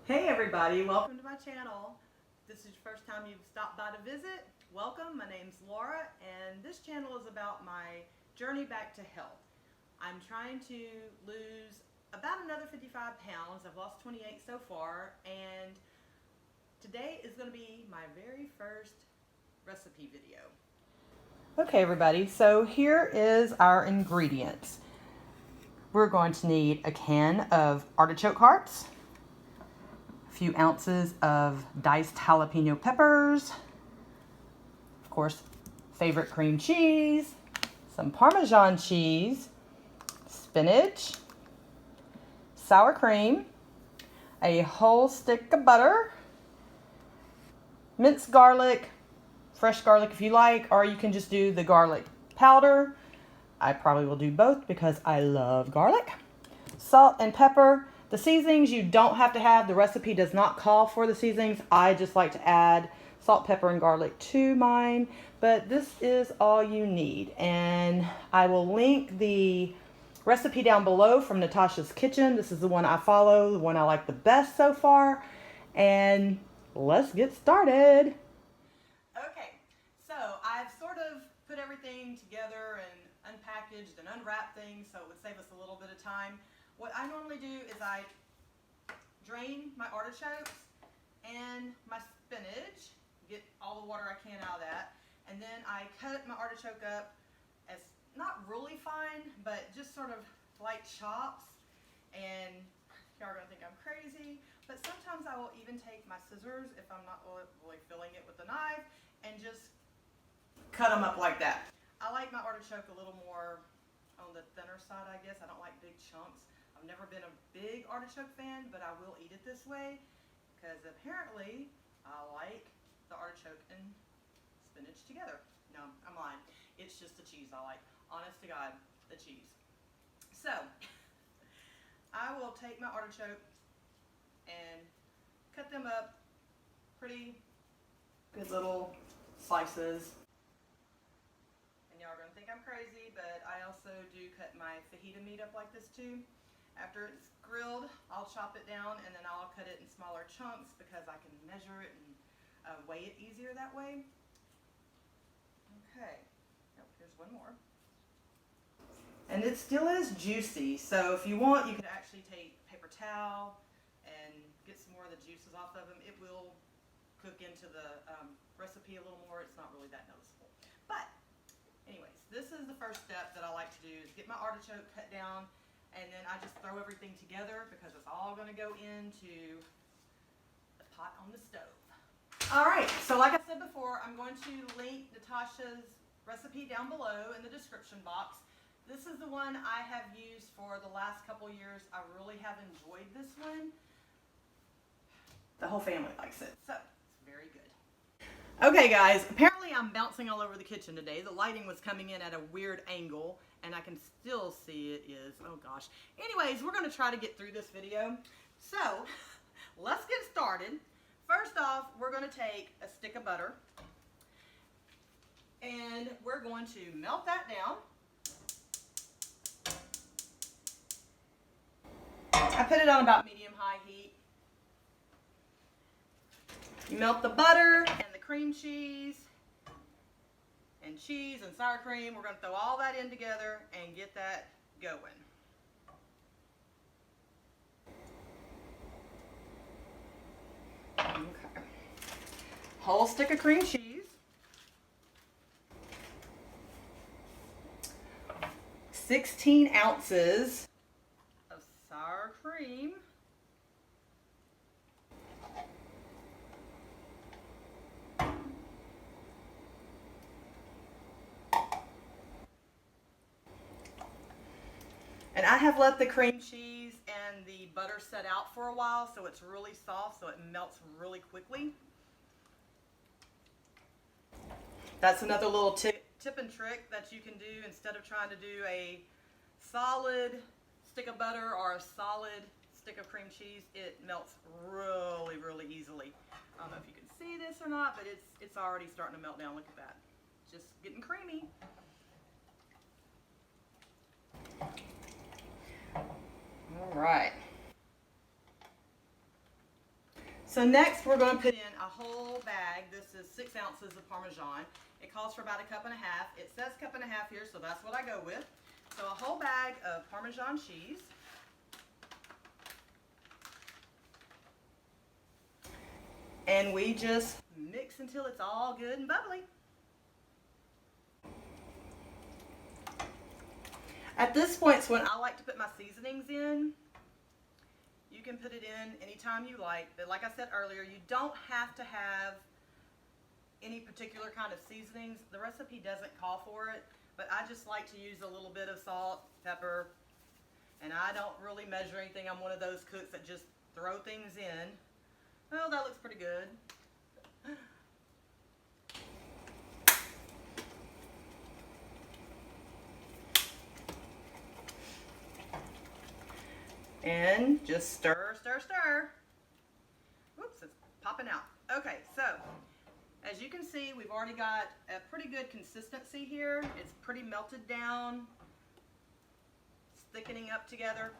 Hey everybody, welcome to my channel. If this is your first time you've stopped by to visit, welcome. My name's Laura and this channel is about my journey back to health. I'm trying to lose about another 55 pounds. I've lost 28 so far, and today is going to be my very first recipe video. Okay everybody, so here is our ingredients. We're going to need a can of artichoke hearts, few ounces of diced jalapeno peppers, of course, favorite cream cheese, some Parmesan cheese, spinach, sour cream, a whole stick of butter, minced garlic, fresh garlic if you like, or you can just do the garlic powder. I probably will do both because I love garlic. Salt and pepper. The seasonings you don't have to have. The recipe does not call for the seasonings. I just like to add salt, pepper, and garlic to mine. But this is all you need. And I will link the recipe down below from Natasha's kitchen. This is the one I follow, the one I like the best so far. And let's get started. Okay, so I've sort of put everything together and unpackaged and unwrapped things so it would save us a little bit of time. What I normally do is I drain my artichokes and my spinach, get all the water I can out of that, and then I cut my artichoke up as not really fine, but just sort of light chops. And y'all are gonna think I'm crazy, but sometimes I will even take my scissors if I'm not really filling it with a knife and just cut them up like that. I like my artichoke a little more on the thinner side, I guess. I don't like big chunks. I've never been a big artichoke fan, but I will eat it this way because apparently I like the artichoke and spinach together. No, I'm lying. It's just the cheese I like. Honest to God, the cheese. So, I will take my artichoke and cut them up pretty good little slices. And y'all are going to think I'm crazy, but I also do cut my fajita meat up like this too. After it's grilled, I'll chop it down and then I'll cut it in smaller chunks because I can measure it and weigh it easier that way. Okay, oh, here's one more. And it still is juicy, so if you want, you could actually take paper towel and get some more of the juices off of them. It will cook into the recipe a little more. It's not really that noticeable. But anyways, this is the first step that I like to do, is get my artichoke cut down, and then I just throw everything together because it's all going to go into the pot on the stove. All right, so like I said before, I'm going to link Natasha's recipe down below in the description box. This is the one I have used for the last couple years. I really have enjoyed this one. The whole family likes it, so it's very good. Okay guys, apparently I'm bouncing all over the kitchen today. The lighting was coming in at a weird angle and I can still see it is, oh gosh. Anyways, we're going to try to get through this video. So, let's get started. First off, we're going to take a stick of butter and we're going to melt that down. I put it on about medium-high heat. You melt the butter and the cream cheese and sour cream. We're going to throw all that in together and get that going. Okay. Whole stick of cream cheese. 16 ounces of sour cream. And I have let the cream cheese and the butter set out for a while, so it's really soft, so it melts really quickly. That's another little tip and trick that you can do instead of trying to do a solid stick of butter or a solid stick of cream cheese. It melts really, really easily. I don't know if you can see this or not, but it's already starting to melt down. Look at that. Just getting creamy. All right. So next we're going to put in a whole bag. This is 6 ounces of Parmesan. It calls for about 1.5 cups. It says 1.5 cups here, so that's what I go with. So a whole bag of Parmesan cheese. And we just mix until it's all good and bubbly. At this point is when I like to put my seasonings in. You can put it in anytime you like, but like I said earlier, you don't have to have any particular kind of seasonings. The recipe doesn't call for it, but I just like to use a little bit of salt, pepper, and I don't really measure anything. I'm one of those cooks that just throw things in. Oh, that looks pretty good. And just stir, stir, stir. Whoops, it's popping out. Okay, so as you can see, we've already got a pretty good consistency here. It's pretty melted down. It's thickening up together.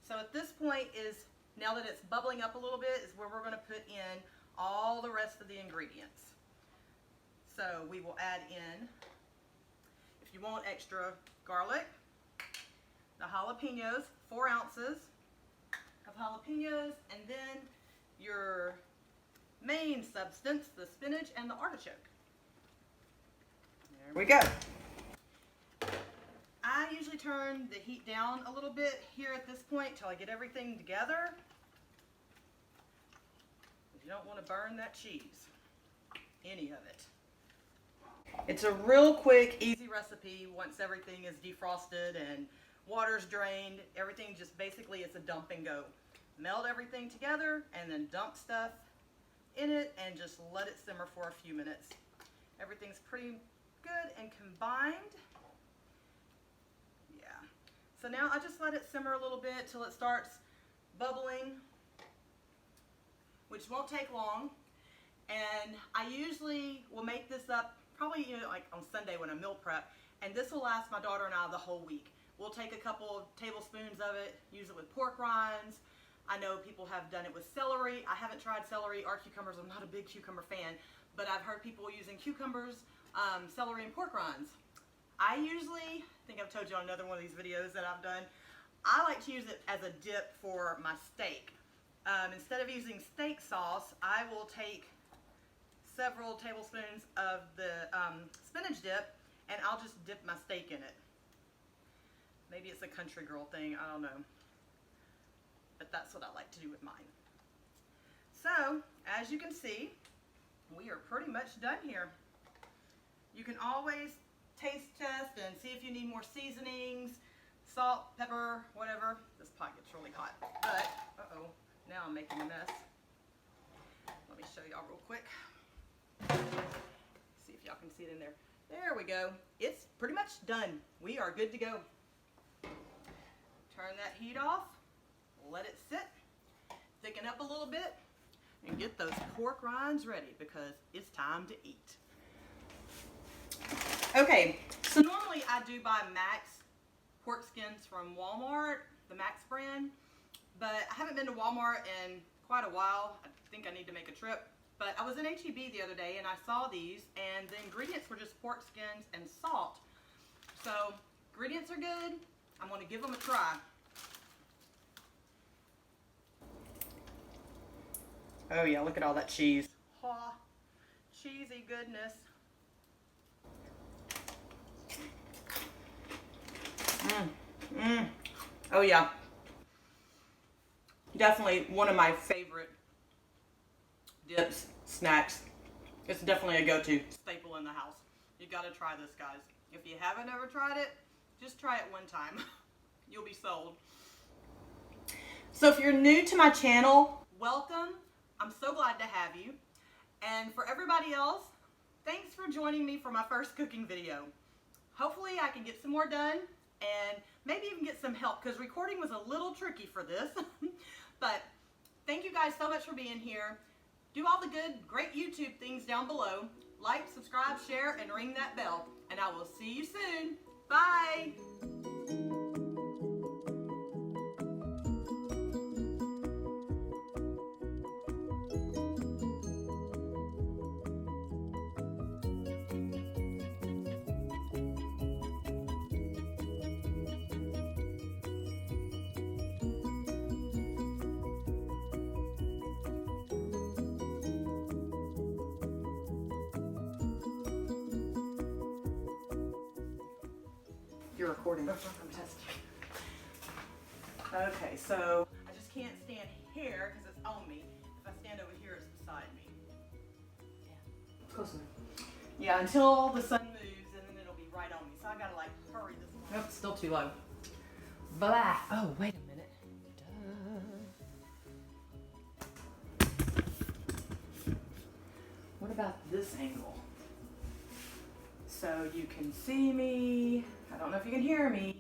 So at this point is, now that it's bubbling up a little bit, is where we're going to put in all the rest of the ingredients. So we will add in, if you want extra garlic, the jalapeños, 4 ounces of jalapeños, and then your main substance, the spinach and the artichoke. There we go. I usually turn the heat down a little bit here at this point till I get everything together. You don't want to burn that cheese, any of it. It's a real quick, easy recipe once everything is defrosted and water's drained. Everything just basically is a dump and go. Melt everything together and then dump stuff in it and just let it simmer for a few minutes. Everything's pretty good and combined. Yeah. So now I just let it simmer a little bit till it starts bubbling, which won't take long. And I usually will make this up probably like on Sunday when I meal prep, and this will last my daughter and I the whole week. We'll take a couple of tablespoons of it, use it with pork rinds. I know people have done it with celery. I haven't tried celery or cucumbers. I'm not a big cucumber fan, but I've heard people using cucumbers, celery, and pork rinds. I usually, I think I've told you on another one of these videos that I've done, I like to use it as a dip for my steak. Instead of using steak sauce, I will take several tablespoons of the spinach dip and I'll just dip my steak in it. Maybe it's a country girl thing, I don't know. But that's what I like to do with mine. So, as you can see, we are pretty much done here. You can always taste test and see if you need more seasonings, salt, pepper, whatever. This pot gets really hot, but, uh-oh, now I'm making a mess. Let me show y'all real quick. See if y'all can see it in there. There we go. It's pretty much done. We are good to go. Turn that heat off, let it sit, thicken up a little bit, and get those pork rinds ready because it's time to eat. Okay, so normally I do buy Max pork skins from Walmart, the Max brand, but I haven't been to Walmart in quite a while. I think I need to make a trip. But I was in H-E-B the other day and I saw these, and the ingredients were just pork skins and salt. So, ingredients are good. I'm going to give them a try. Oh yeah, look at all that cheese. Oh, cheesy goodness. Oh yeah. Definitely one of my favorite dips, snacks. It's definitely a go-to staple in the house. You gotta try this, guys. If you haven't ever tried it, just try it one time. You'll be sold. So if you're new to my channel, welcome. I'm so glad to have you. And for everybody else, thanks for joining me for my first cooking video. Hopefully I can get some more done and maybe even get some help because recording was a little tricky for this. But thank you guys so much for being here. Do all the good, great YouTube things down below. Like, subscribe, share, and ring that bell. And I will see you soon. Bye. recording. I'm testing. Okay, so I just can't stand here because it's on me. If I stand over here, it's beside me. Yeah. Close enough. Yeah, until the sun moves and then it'll be right on me. So I gotta like hurry this one. Nope, still too low. Blah. Oh, wait a minute. What about this angle? So you can see me. I don't know if you can hear me.